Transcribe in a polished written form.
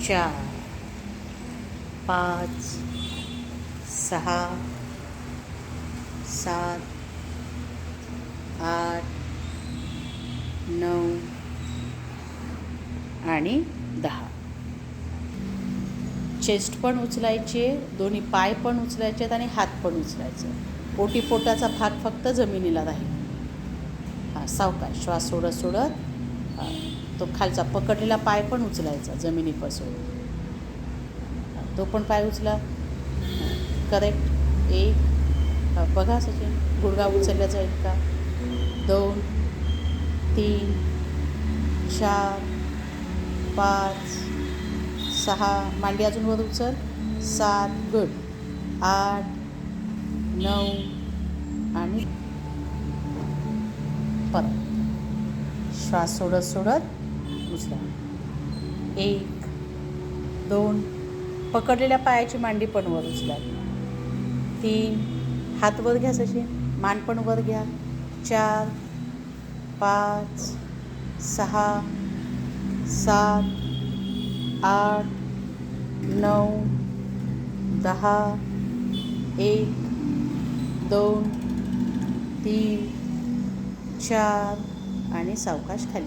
4 5 6 7 8 9 आणि 10. चेस्ट पण उचलायचे, दोन्ही पाय पण उचलायचे आणि हात पण उचलायचे. ओटीपोटाचा भाग फक्त जमिनीला राहील. सावकाश श्वास सोडत सोडत तो खालचा पकडलेला पाय पण उचलायचा जमिनीपासून. तो पण पाय उचला. करेक्ट. 1 बघा सचिन, गुडघा उचलला जाईल का. 2 3 4 5 6 मांडी अजून वर उचल. 7 गुड. 8 9 आणि परत श्वास सोडत सोडत उचला. 1 2 पकडलेल्या पायाची मांडी पण वर उचला. 3 हात वर घ्या सचिन, मान पण वर घ्या. 4 5 6 7 8 9 10 1 2 3 4 आणि सावकाश खाली.